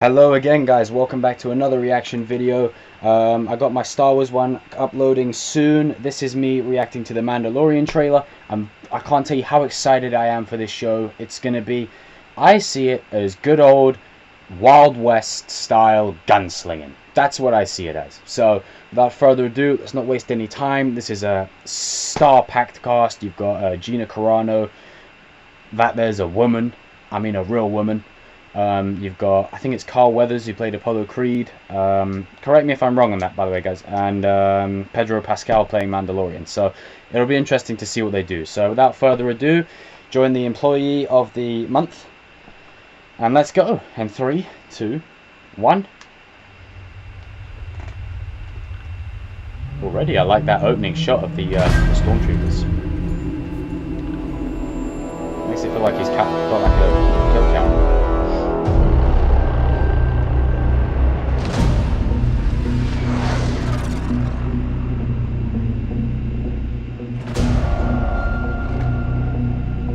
Hello again guys, welcome back to another reaction video. I got my Star Wars one uploading soon. This is me reacting to the Mandalorian trailer. I can't tell you how excited I am for this show. It's gonna be, I see it as good old Wild West style gunslinging. That's what I see it as. So without further ado, let's not waste any time. This is a star-packed cast. You've got Gina Carano. There's a woman, I mean a real woman. You've got, I think it's Carl Weathers who played Apollo Creed. Correct me if I'm wrong on that, by the way, guys. And Pedro Pascal playing Mandalorian. So it'll be interesting to see what they do. So without further ado, join the employee of the month. And let's go. In 3, 2, 1. Already, I like that opening shot of the stormtroopers. Makes it feel like he's got like a kill count.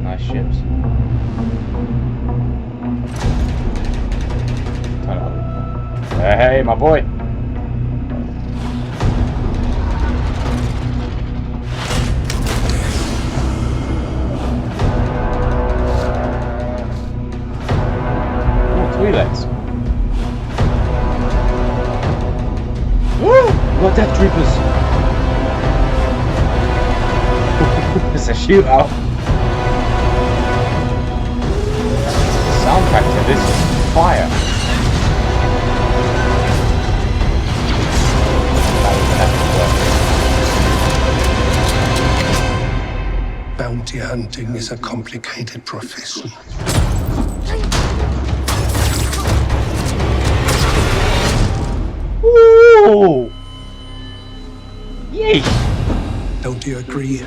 Nice ships. Turn it up. Hey, my boy. Twi'leks. Woo! What Death Troopers? It's a shootout. The soundtrack to this is fire. Bounty hunting is a complicated profession. Ooh! Yay! Don't you agree?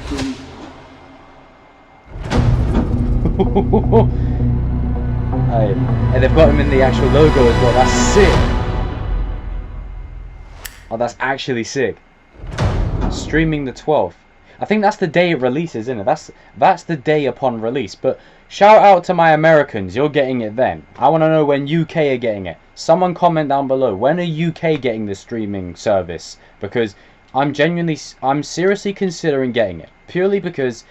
Hey, and they've got him in the actual logo as well. That's sick. Oh, that's actually sick. Streaming the 12th. I think that's the day it releases, isn't it? That's the day upon release. But shout out to my Americans, you're getting it then. I want to know when UK are getting it. Someone comment down below. When are UK getting the streaming service? Because I'm seriously considering getting it. Purely because,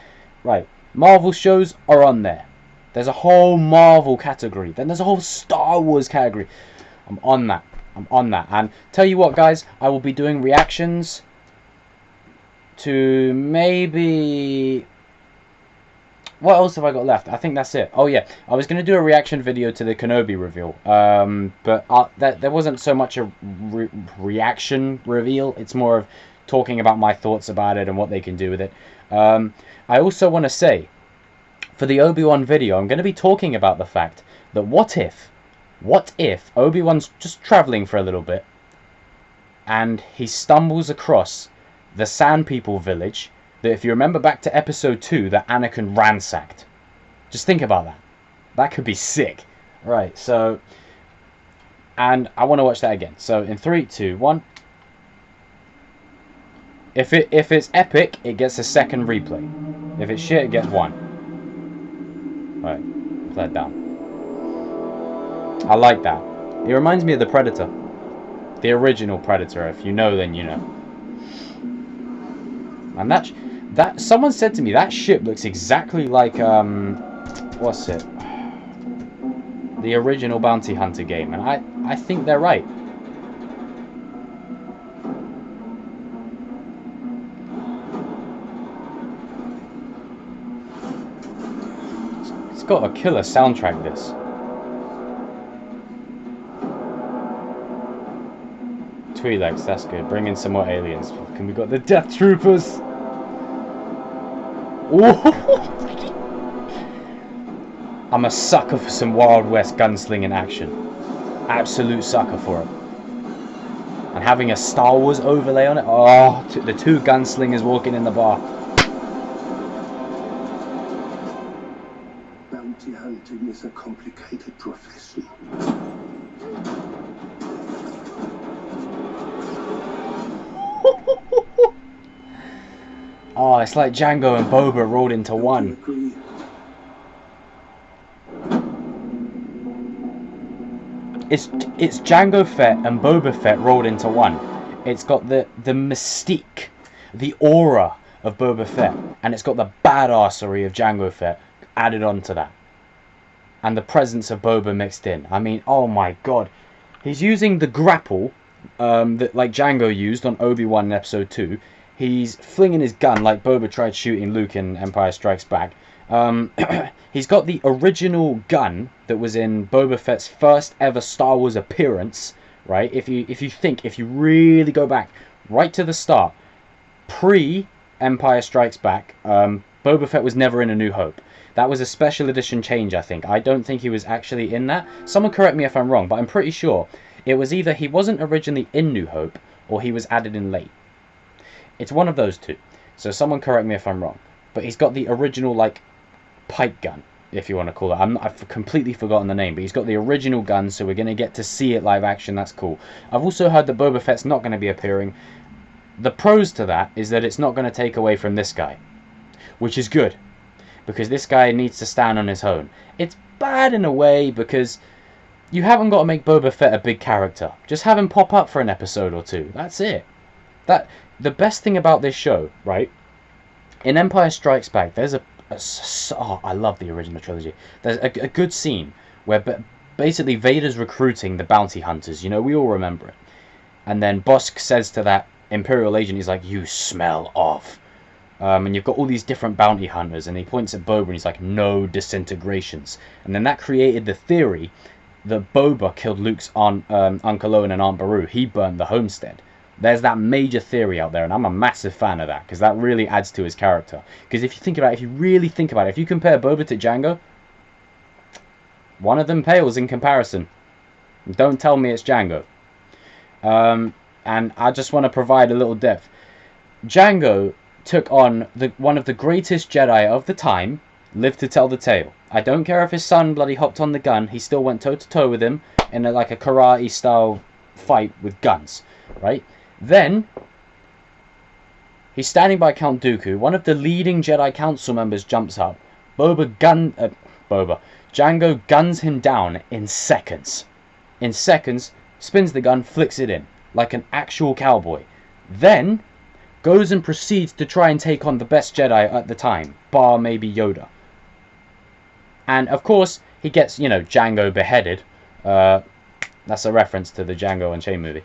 right, Marvel shows are on there. There's a whole Marvel category. Then there's a whole Star Wars category. I'm on that. I'm on that. And tell you what, guys, I will be doing reactions to maybe... What else have I got left? I think that's it. Oh yeah, I was going to do a reaction video to the Kenobi reveal. But there wasn't so much a reaction reveal. It's more of talking about my thoughts about it and what they can do with it. I also want to say, for the Obi-Wan video, I'm going to be talking about the fact that what if Obi-Wan's just traveling for a little bit and he stumbles across the Sand People village that, if you remember back to episode 2, that Anakin ransacked. Just think about that. That could be sick. Right, so... And I want to watch that again. So in 3, 2, 1. If it's epic, it gets a second replay. If it's shit, it gets 1. Right, play it down. I like that. It reminds me of the Predator. The original Predator. If you know, then you know. And that someone said to me that ship looks exactly like what's it? The original Bounty Hunter game, and I think they're right. It's got a killer soundtrack, this. Twi'leks, that's good. Bring in some more aliens. Can we got the Death Troopers? I'm a sucker for some Wild West gunslinging action. Absolute sucker for it. And having a Star Wars overlay on it. Oh, the 2 gunslingers walking in the bar. Bounty hunting is a complicated profession. Oh, it's like Jango and Boba rolled into one. It's Jango Fett and Boba Fett rolled into one. It's got the mystique, the aura of Boba Fett, and it's got the badassery of Jango Fett added onto that, and the presence of Boba mixed in. I mean, oh my god, he's using the grapple that like Jango used on Obi-Wan in Episode 2. He's flinging his gun like Boba tried shooting Luke in Empire Strikes Back. He's got the original gun that was in Boba Fett's first ever Star Wars appearance, right? If you really go back right to the start, pre-Empire Strikes Back, Boba Fett was never in A New Hope. That was a special edition change, I think. I don't think he was actually in that. Someone correct me if I'm wrong, but I'm pretty sure it was either he wasn't originally in New Hope or he was added in late. It's one of those two. So someone correct me if I'm wrong. But he's got the original, like, pipe gun, if you want to call it. I've completely forgotten the name, but he's got the original gun, so we're going to get to see it live action. That's cool. I've also heard that Boba Fett's not going to be appearing. The pros to that is that it's not going to take away from this guy, which is good, because this guy needs to stand on his own. It's bad in a way, because you haven't got to make Boba Fett a big character. Just have him pop up for an episode or two. That's it. The best thing about this show, right? In Empire Strikes Back, there's I love the original trilogy. There's a good scene where basically Vader's recruiting the bounty hunters. You know, we all remember it. And then Bosk says to that Imperial agent, he's like, "You smell of." And you've got all these different bounty hunters, and he points at Boba and he's like, "No disintegrations." And then that created the theory that Boba killed Luke's Uncle Owen and Aunt Beru. He burned the homestead. There's that major theory out there, and I'm a massive fan of that, because that really adds to his character. Because if you think about it, if you really think about it, if you compare Boba to Jango, one of them pales in comparison. Don't tell me it's Jango. And I just want to provide a little depth. Jango took on one of the greatest Jedi of the time, lived to tell the tale. I don't care if his son bloody hopped on the gun, he still went toe-to-toe with him in like a karate-style fight with guns, right? Then, he's standing by Count Dooku. One of the leading Jedi Council members jumps up. Jango guns him down in seconds. In seconds, spins the gun, flicks it in, like an actual cowboy. Then, goes and proceeds to try and take on the best Jedi at the time, bar maybe Yoda. And, of course, he gets, you know, Jango beheaded. That's a reference to the Django Unchained movie.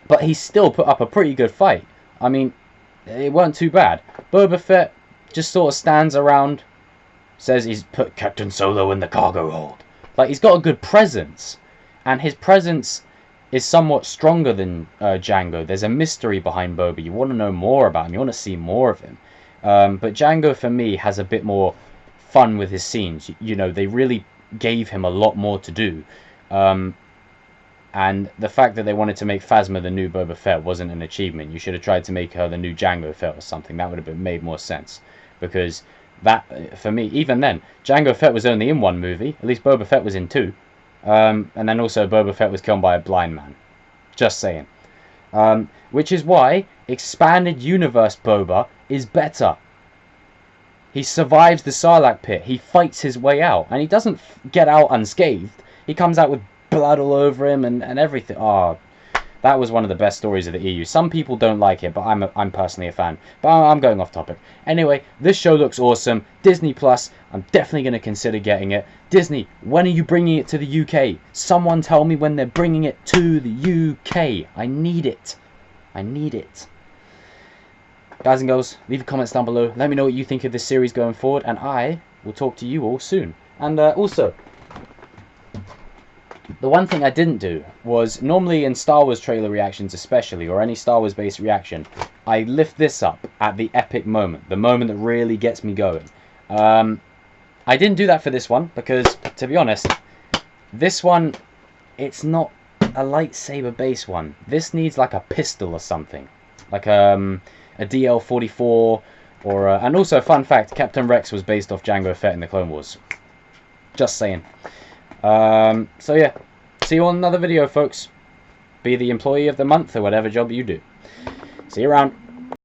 But he still put up a pretty good fight. I mean, it weren't too bad. Boba Fett just sort of stands around, says he's put Captain Solo in the cargo hold. Like, he's got a good presence. And his presence is somewhat stronger than Jango. There's a mystery behind Boba. You want to know more about him. You want to see more of him. But Jango, for me, has a bit more fun with his scenes. You know, they really gave him a lot more to do. And the fact that they wanted to make Phasma the new Boba Fett wasn't an achievement. You should have tried to make her the new Jango Fett or something. That would have made more sense. Because that, for me, even then, Jango Fett was only in one movie. At least Boba Fett was in two. And then also Boba Fett was killed by a blind man. Just saying. Which is why Expanded Universe Boba is better. He survives the Sarlacc pit. He fights his way out. And he doesn't get out unscathed. He comes out with blood all over him and everything. Oh, that was one of the best stories of the EU. Some people don't like it, but I'm personally a fan. But I'm going off topic. Anyway, this show looks awesome. Disney Plus, I'm definitely going to consider getting it. Disney, when are you bringing it to the UK? Someone tell me when they're bringing it to the UK. I need it. I need it. Guys and girls, leave your comments down below. Let me know what you think of this series going forward, and I will talk to you all soon. And also, the one thing I didn't do was, normally in Star Wars trailer reactions especially, or any Star Wars based reaction, I lift this up at the epic moment, the moment that really gets me going. I didn't do that for this one, because, to be honest, this one, it's not a lightsaber based one. This needs like a pistol or something, like a DL-44, or and also, fun fact, Captain Rex was based off Jango Fett in the Clone Wars. Just saying. So yeah, see you on another video, folks. Be the employee of the month or whatever job you do. See you around.